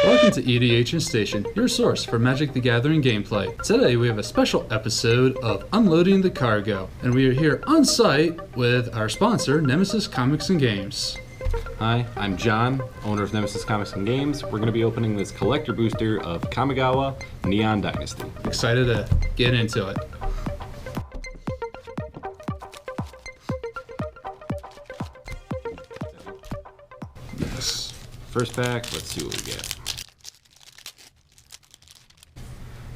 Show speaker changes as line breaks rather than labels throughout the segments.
Welcome to EDH'in STATION, your source for Magic the Gathering gameplay. Today we have a special episode of Unloading the Cargo, and we are here on site with our sponsor, Nemesis Comics and Games.
Hi, I'm John, owner of Nemesis Comics and Games. We're going to be opening this collector booster of Kamigawa Neon Dynasty.
Excited to get into it.
Yes. First pack, let's see what we get.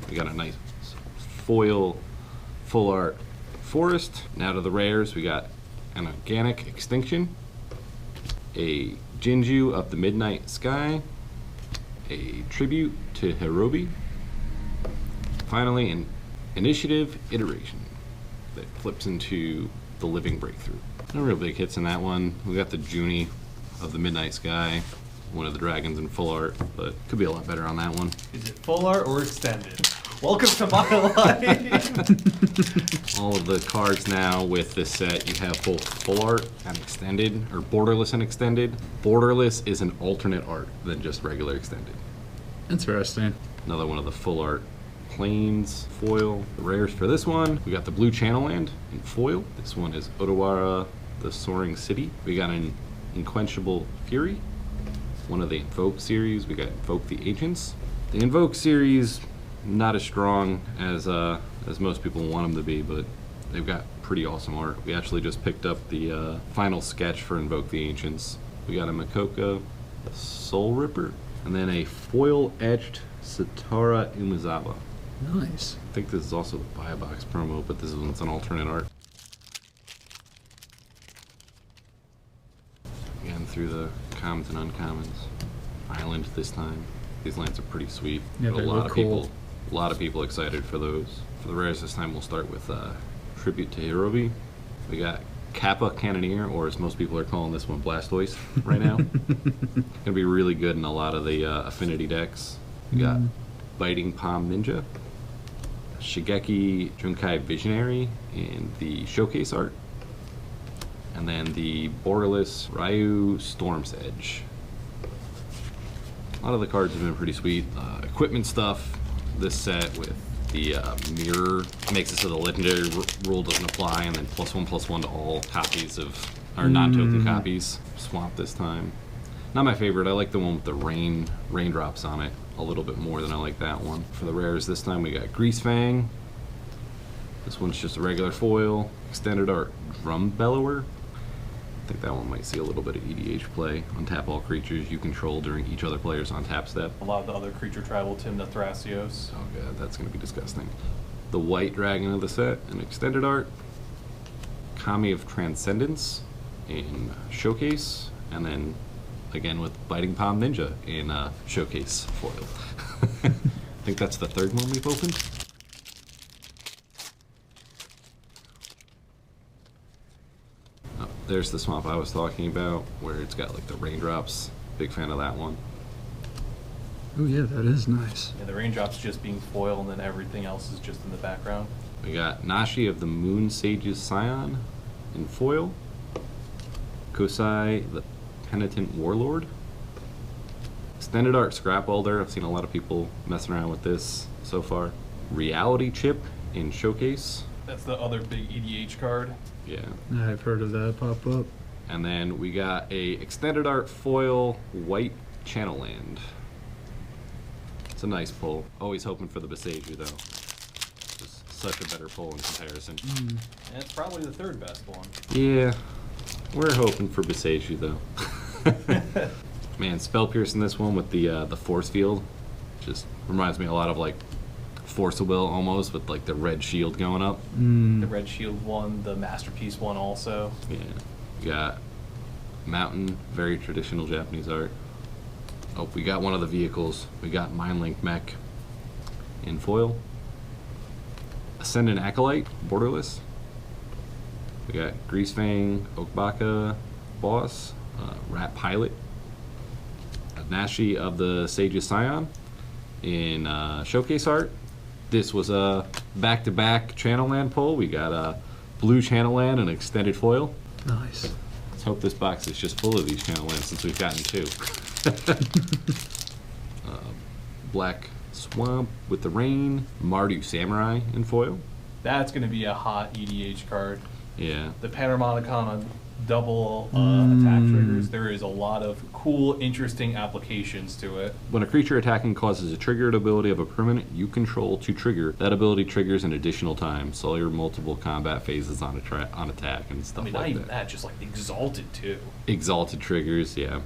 We got a nice foil full art forest. Now to the rares, we got an organic extinction, a Jinju of the Midnight Sky, a tribute to Hirobi, finally an initiative iteration that flips into the Living Breakthrough. No real big hits in that one. We got the Junie of the Midnight Sky, one of the dragons in full art, but could be a lot better on that one.
Is it full art or extended? Welcome to my life!
All of the cards now with this set, you have both full art and extended, or borderless and extended. Borderless is an alternate art than just regular extended.
Interesting.
Another one of the full art planes, foil. The rares for this one, we got the Blue Channel Land in foil. This one is Odawara, the Soaring City. We got an Inquenchable Fury. One of the Invoke series, we got Invoke the Agents. The Invoke series, not as strong as most people want them to be, but they've got pretty awesome art. We actually just picked up the final sketch for Invoke the Ancients. We got a Makoka Soul Ripper, and then a foil-etched Satara Umezawa.
Nice.
I think this is also the Buy a Box promo, but this one's an alternate art. Again, through the commons and uncommons. Island this time. These lands are pretty sweet.
Yeah,
Got
they look cool.
A lot of people excited for those. For the rares this time, we'll start with Tribute to Hirobi. We got Kappa Cannoneer, or as most people are calling this one, Blastoise right now. Gonna be really good in a lot of the affinity decks. We got Biting Palm Ninja, Shigeki Junkai Visionary in the showcase art, and then the borderless Ryu Storm's Edge. A lot of the cards have been pretty sweet. Equipment stuff, this set with the mirror makes it so the legendary rule doesn't apply, and then +1/+1 to all copies of, or non-token copies. Swamp this time. Not my favorite. I like the one with the raindrops on it a little bit more than I like that one. For the rares this time, we got Greasefang. This one's just a regular foil. Extended art Drum Bellower. I think that one might see a little bit of EDH play. Untap all creatures you control during each other player's on-tap step.
A lot of the other creature tribal Timna Thrasios.
Oh god, that's going to be disgusting. The White Dragon of the set in extended art. Kami of Transcendence in showcase. And then again with Biting Palm Ninja in showcase foil. I think that's the third one we've opened. Oh, there's the swamp I was talking about, where it's got like the raindrops. Big fan of that one.
Oh yeah, that is nice.
Yeah, the raindrops just being foil, and then everything else is just in the background.
We got Nashi of the Moon Sage's Scion in foil. Kosai, the Penitent Warlord. Extended art Scrap Welder. I've seen a lot of people messing around with this so far. Reality Chip in showcase.
That's the other big EDH card.
Yeah.
I've heard of that pop up.
And then we got a extended art foil White Channel Land. It's a nice pull. Always hoping for the Beseiju though. Just such a better pull in comparison.
And it's probably the third best one.
Yeah. We're hoping for Beseiju though. Man, Spell Pierce in this one with the force field just reminds me a lot of like Force of Will almost, with like the red shield going up.
The red shield one, the masterpiece one also.
Yeah. We got Mountain, very traditional Japanese art. Oh, we got one of the vehicles. We got Mindlink Mech in foil. Ascendant Acolyte, borderless. We got Greasefang, Okbaka, Boss, Rat Pilot. Nashi of the Sage's Scion in showcase art. This was a back-to-back Channel Land pull. We got a Blue Channel Land and extended foil.
Nice.
Let's hope this box is just full of these Channel Lands since we've gotten two. Black Swamp with the Rain, Mardu Samurai in foil.
That's going to be a hot EDH card.
Yeah.
The Panharmonicon on double attack triggers. There is a lot of cool, interesting applications to it.
When a creature attacking causes a triggered ability of a permanent you control to trigger, that ability triggers an additional time. So your multiple combat phases on attack and stuff like that.
Not even that, just like Exalted too.
Exalted triggers, yeah.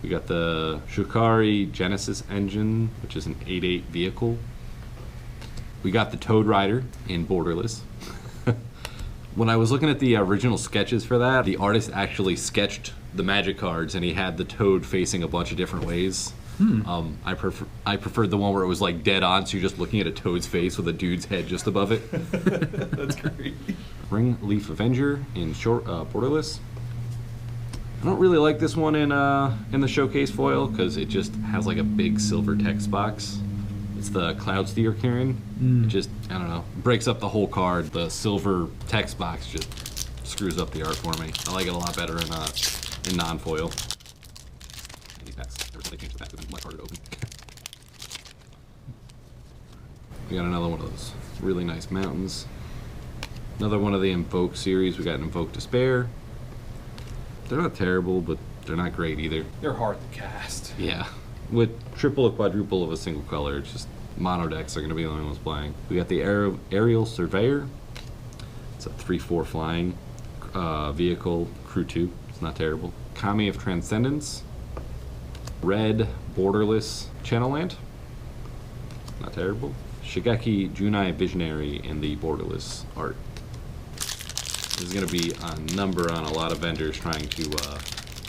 We got the Shukari Genesis engine, which is an 8/8 vehicle. We got the Toad Rider in Borderless. When I was looking at the original sketches for that, the artist actually sketched the magic cards, and he had the toad facing a bunch of different ways. I preferred the one where it was like dead on, so you're just looking at a toad's face with a dude's head just above it.
That's great.
Ringleaf Avenger in Borderless. I don't really like this one in the showcase foil because it just has like a big silver text box. It's the Cloudsteer Karen. It just, I don't know, breaks up the whole card. The silver text box just screws up the art for me. I like it a lot better in non-foil. These packs, ever since they changed the pack, they've been much harder to open. We got another one of those really nice mountains. Another one of the Invoke series. We got an Invoke Despair. They're not terrible, but they're not great either.
They're hard to cast.
Yeah. With triple or quadruple of a single color, it's just mono decks are going to be the only ones playing. We got the Aerial Surveyor. It's a 3/4 flying vehicle, crew 2. It's not terrible. Kami of Transcendence. Red Borderless Channelland. Not terrible. Shigeki Junai Visionary in the Borderless art. There's going to be a number on a lot of vendors trying to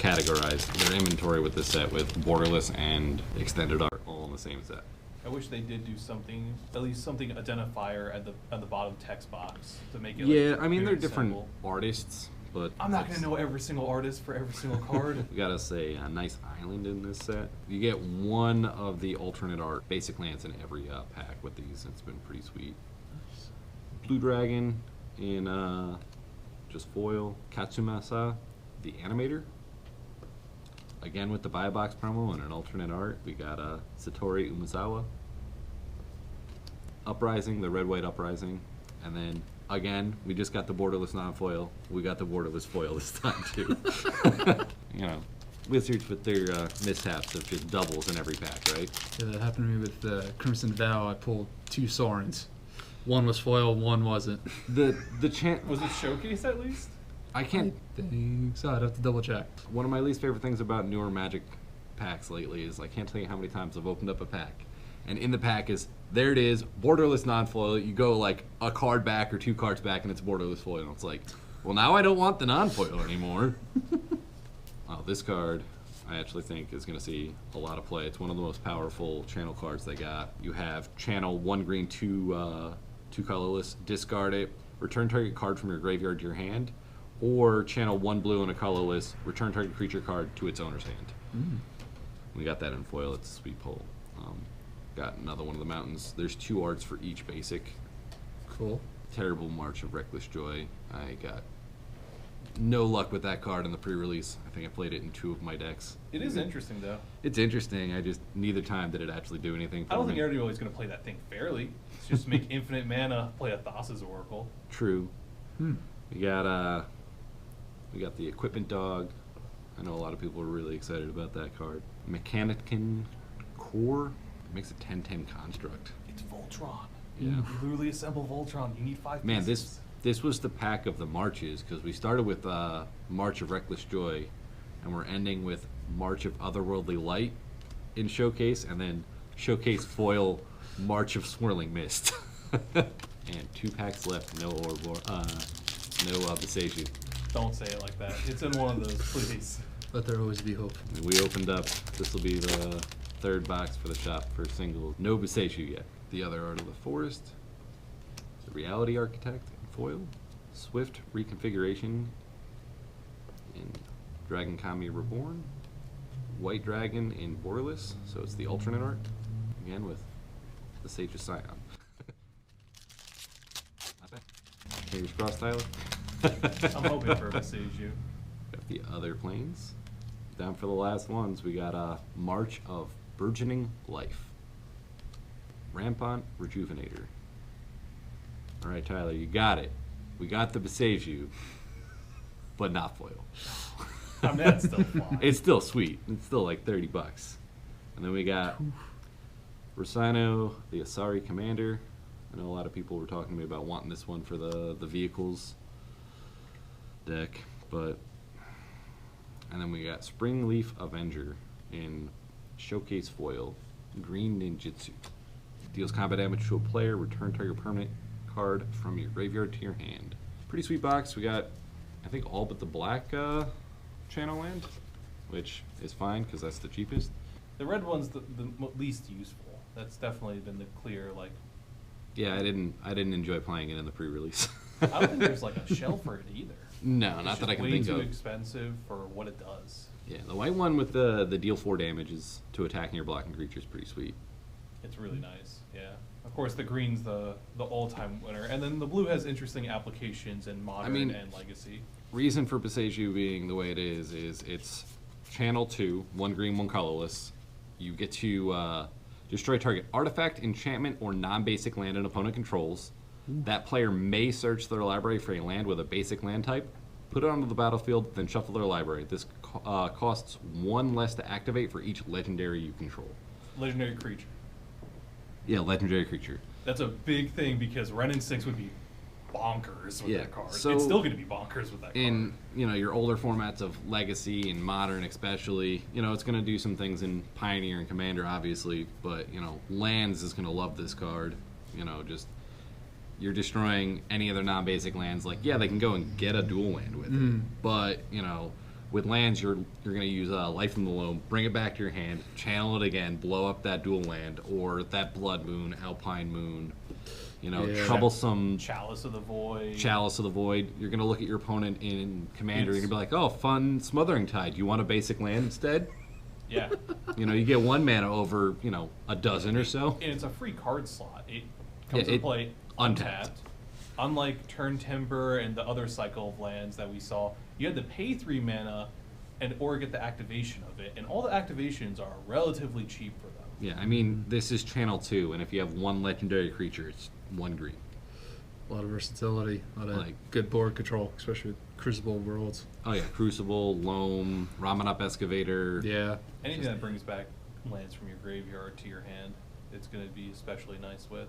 categorize their inventory with this set with Borderless and Extended art all in the same set.
I wish they did do something, at least something identifier at the bottom text box to make it.
Yeah,
like,
I mean they're
very
different
simple.
artists, but
I'm not gonna know every single artist for every single card.
We gotta say a nice island in this set. You get one of the alternate art basic lands in every pack with these. It's been pretty sweet. Blue Dragon in just foil. Katsumasa, the animator. Again with the buy box promo and an alternate art. We got Satori Umezawa. Uprising, the red-white Uprising. And then, again, we just got the Borderless non-foil. We got the Borderless foil this time, too. You know, Wizards with their mishaps of just doubles in every pack, right?
Yeah, that happened to me with Crimson Vow. I pulled 2 Sorens. One was foil, one wasn't.
The chant
Was it showcase at least?
I can't.
I think so. I'd have to double check.
One of my least favorite things about newer Magic packs lately is I can't tell you how many times I've opened up a pack, and in the pack is there it is, Borderless non-foil. You go like a card back or 2 cards back, and it's Borderless foil. And it's like, well, now I don't want the non-foil anymore. Oh, this card I actually think is going to see a lot of play. It's one of the most powerful channel cards they got. You have channel 1 green, 2 colorless, discard it, return target card from your graveyard to your hand, or channel 1 blue and a colorless, return target creature card to its owner's hand. We got that in foil. It's a sweet pull. Got another one of the mountains. There's 2 arts for each basic.
Cool.
Terrible March of Reckless Joy. I got no luck with that card in the pre-release. I think I played it in 2 of my decks.
It is interesting though.
It's interesting. I just neither time did it actually do anything for
I don't
me.
think everybody's gonna play that thing fairly. It's just make infinite mana, play a Thassa's Oracle.
True. We got the Equipment Dog. I know a lot of people are really excited about that card. Mechanican Core makes a 10/10 construct.
It's Voltron.
Yeah.
You literally assemble Voltron. You need 5
Man,
pieces.
this was the pack of the Marches because we started with March of Reckless Joy, and we're ending with March of Otherworldly Light in Showcase, and then Showcase foil March of Swirling Mist. And 2 packs left. No Beseiju.
Don't say it like that. It's in one of those, please.
Let there always be hope.
We opened up. This will be the 3rd box for the shop for singles. No Beseiju yet. The other Art of the Forest. The Reality Architect in foil. Swift Reconfiguration in Dragon Kami Reborn. White Dragon in Borderless, so it's the alternate art. Again with the Sage of Scion. Not bad. Fingers crossed, Tyler.
I'm hoping for a Beseiju.
Got the other planes. Down for the last ones, we got March of Burgeoning Life. Rampant Rejuvenator. All right, Tyler, you got it. We got the Beseju, but not foil.
I mean, that's still fine.
It's still sweet. It's still like $30. And then we got Rosino, the Asari Commander. I know a lot of people were talking to me about wanting this one for the vehicles deck, but... And then we got Springleaf Avenger in Showcase Foil, Green Ninjutsu. Deals combat damage to a player, return target permanent card from your graveyard to your hand. Pretty sweet box. We got, I think, all but the black channel land, which is fine because that's the cheapest.
The red one's the least useful. That's definitely been the clear, like...
Yeah, I didn't enjoy playing it in the pre-release.
I don't think there's like a shell for it either.
No, not that I can think of.
Way too expensive for what it does.
Yeah, the white one with the deal 4 damages to attacking your blocking creature is pretty sweet.
It's really nice, yeah. Of course, the green's the all-time winner, and then the blue has interesting applications in modern and legacy.
Reason for Beseju being the way it is it's channel 2, 1 green, 1 colorless. You get to destroy target artifact, enchantment, or non-basic land an opponent controls. That player may search their library for a land with a basic land type, put it onto the battlefield, then shuffle their library. This costs 1 less to activate for each legendary you control.
Legendary creature.
Yeah, legendary creature.
That's a big thing because Ren and 6 would be bonkers with that card.
So
it's still going to be bonkers with that card.
In your older formats of Legacy and Modern especially, it's going to do some things in Pioneer and Commander obviously, but Lands is going to love this card. Just you're destroying any other non-basic lands. Like, yeah, they can go and get a dual land with it, but with lands, you're going to use Life from the Loam, bring it back to your hand, channel it again, blow up that dual land, or that Blood Moon, Alpine Moon, troublesome...
Chalice of the Void.
Chalice of the Void. You're going to look at your opponent in Commander, and you're going to be like, oh, fun Smothering Tide. You want a basic land instead?
Yeah.
You get 1 mana over, a dozen or so.
And it's a free card slot. It comes to play untapped. Unlike Turn Timber and the other cycle of lands that we saw, you had to pay 3 mana or get the activation of it, and all the activations are relatively cheap for them.
Yeah, I mean, this is channel 2, and if you have 1 legendary creature, it's 1 green.
A lot of versatility, a lot of good board control, especially with Crucible Worlds.
Oh yeah, Crucible, Loam, Ramanop Excavator.
Yeah.
Anything that brings back lands from your graveyard to your hand, it's going to be especially nice with.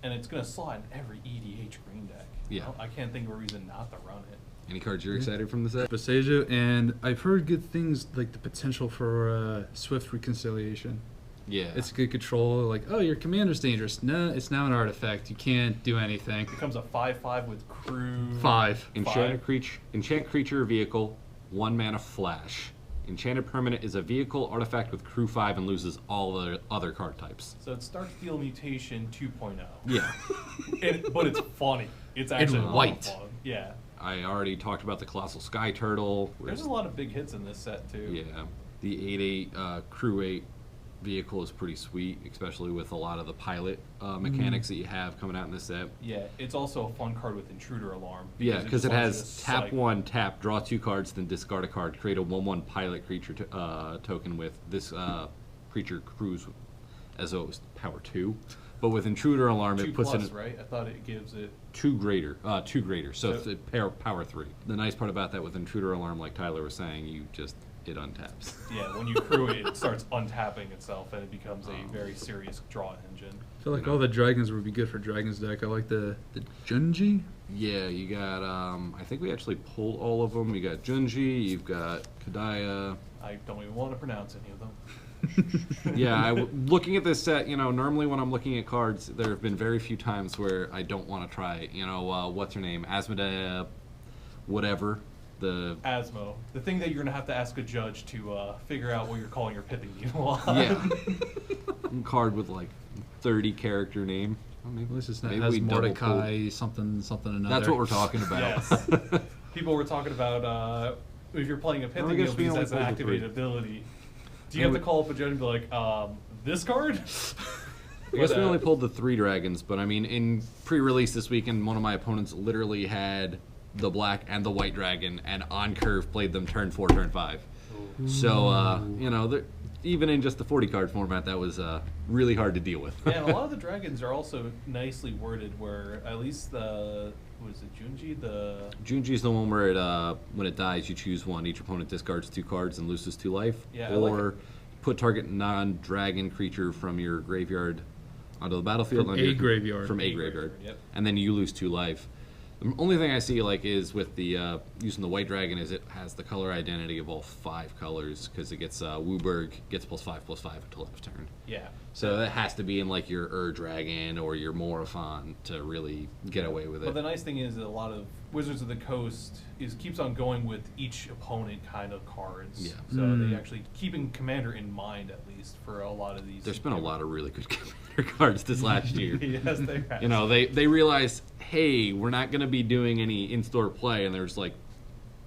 And it's going to slot in every EDH green deck.
Yeah.
I can't think of a reason not to run it.
Any cards you're excited from the set?
Beseju, and I've heard good things like the potential for Swift Reconciliation.
Yeah.
It's good control, like, oh, your commander's dangerous. No, it's now an artifact. You can't do anything.
It becomes a 5/5 with crew.
5.
Enchant creature vehicle, 1 mana flash. Enchanted permanent is a vehicle artifact with crew 5 and loses all the other card types.
So it's Starksteel Mutation 2.0.
Yeah.
But it's funny. It's actually
in white.
fun. Yeah.
I already talked about the Colossal Sky Turtle.
There's a lot of big hits in this set too.
Yeah. The 8/8 crew 8 vehicle is pretty sweet, especially with a lot of the pilot mechanics that you have coming out in this set.
Yeah, it's also a fun card with Intruder Alarm.
Yeah, because it has tap 1, tap, draw 2 cards, then discard a card, create a 1/1 pilot creature token with this creature crews as though it was power 2. But with Intruder Alarm,
2
it puts
plus,
it
right? I thought it gives it
2 greater. So it's power 3. The nice part about that with Intruder Alarm, like Tyler was saying, it untaps.
Yeah, when you crew it, it starts untapping itself, and it becomes a very serious draw engine.
I feel like all the dragons would be good for Dragon's deck. I like the Junji.
Yeah, you got, I think we actually pulled all of them. You got Junji, you've got Kadaya.
I don't even want to pronounce any of them.
Yeah, looking at this set, normally when I'm looking at cards, there have been very few times where I don't want to try, what's her name? Asmodea, whatever.
Asmo. The thing that you're going to have to ask a judge to figure out what you're calling your pithing needle on.
Yeah. Card with like 30 character name.
Well, maybe this is not has Mordecai something another.
That's what we're talking about.
Yes. People were talking about if you're playing a pithing needle because that's an activated ability. Do you have to call up a judge and be like, this card?
I guess we only pulled the 3 dragons, but I mean, in pre-release this weekend, one of my opponents literally had the black and the white dragon, and on curve played them turn 4, turn 5. Ooh. So, even in just the 40 card format, that was really hard to deal with.
Yeah, and a lot of the dragons are also nicely worded, where at least what is it, Junji?
Junji's the one where when it dies, you choose one. Each opponent discards 2 cards and loses 2 life.
Yeah,
or put target non-dragon creature from your graveyard onto the battlefield.
From a graveyard.
From a graveyard.
Yep.
And then you lose 2 life. The only thing I see is with the using the white dragon is it has the color identity of all 5 colors because it gets Wooburg gets +5/+5 until end of turn.
Yeah.
So that has to be in your Dragon or your Morophon to really get away with it.
But the nice thing is that a lot of Wizards of the Coast keeps on going with each opponent kind of cards.
Yeah.
So they actually keeping Commander in mind, at least for a lot of these.
There's been a lot of really good Commander cards this last year.
Yes, they have.
They realized, hey, we're not going to be doing any in-store play, and they're just like,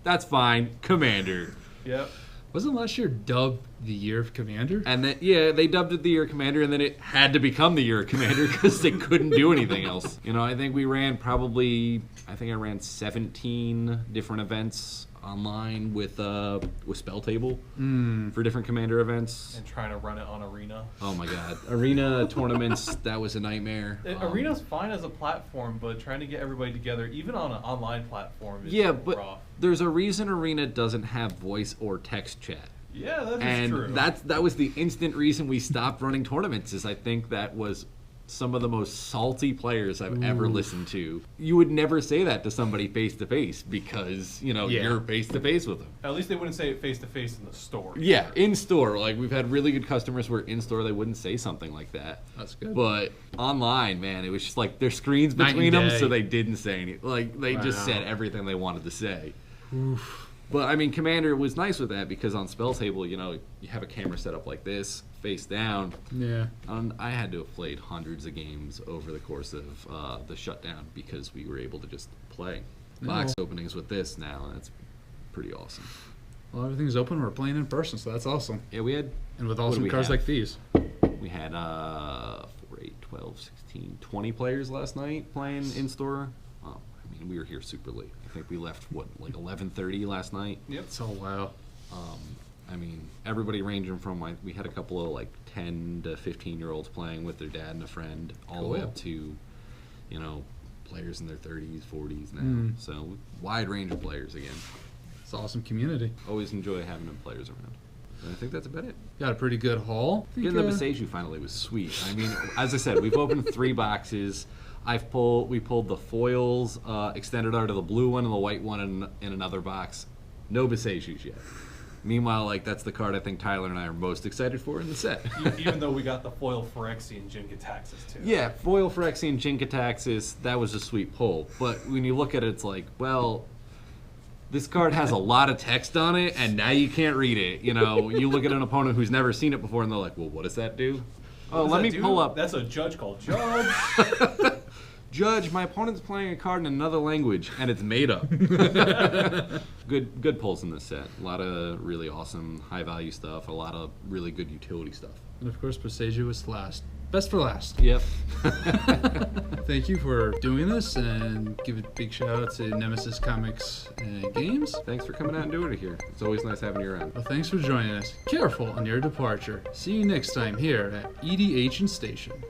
that's fine, Commander.
Yep.
Wasn't last year dubbed the Year of Commander?
And then, they dubbed it the Year of Commander, and then it had to become the Year of Commander because they couldn't do anything else. I think we ran I ran 17 different events online with Spell Table for different Commander events.
And trying to run it on Arena.
Oh my God. Arena tournaments, that was a nightmare.
Arena's fine as a platform, but trying to get everybody together, even on an online platform, is
but
rough.
There's a reason Arena doesn't have voice or text chat.
Yeah, that is
and
true.
That was the instant reason we stopped running tournaments. Is I think that was some of the most salty players I've ever listened to. You would never say that to somebody face to face because you're face to face with them.
At least they wouldn't say it face to face in the store.
Yeah, in store. We've had really good customers where in store they wouldn't say something like that.
That's good.
But online, man, it was just there's screens between them, so they didn't say anything. They just said everything they wanted to say. Oof. But Commander was nice with that because on Spell Table, you have a camera set up like this, face down.
Yeah.
I had to have played hundreds of games over the course of the shutdown because we were able to just play box openings with this now. That's pretty awesome.
Well, everything's open. We're playing in person, so that's awesome.
Yeah, we had.
And with awesome cards like these.
We had 4, 8, 12, 16, 20 players last night playing in store. We were here super late. I think we left 11:30 last night.
Yep.
Oh wow.
Everybody ranging from we had a couple of 10 to 15-year-olds playing with their dad and a friend, all the way up to, players in their 30s, 40s now. So wide range of players again.
It's an awesome community.
Always enjoy having them players around. And I think that's about it.
Got a pretty good haul.
Getting the Beseju finally was sweet. As I said, we've opened 3 boxes. We pulled the foils, extended art of the blue one and the white one in another box. No Besejus yet. Meanwhile, that's the card I think Tyler and I are most excited for in the set.
Even though we got the foil Phyrexian Jin-Gitaxias too.
Yeah, foil Phyrexian Jin-Gitaxias, that was a sweet pull. But when you look at it, it's this card has a lot of text on it, and now you can't read it. You look at an opponent who's never seen it before, and they're like, well, what does that do? Oh, let me pull up.
That's a judge called Judge.
Judge, my opponent's playing a card in another language, and it's made up. Good pulls in this set. A lot of really awesome, high-value stuff. A lot of really good utility stuff.
And of course, Beseju was last. Best for last.
Yep.
Thank you for doing this, and give a big shout out to Nemesis Comics and Games.
Thanks for coming out and doing it here. It's always nice having you around.
Well, thanks for joining us. Careful on your departure. See you next time here at EDH'in STATION.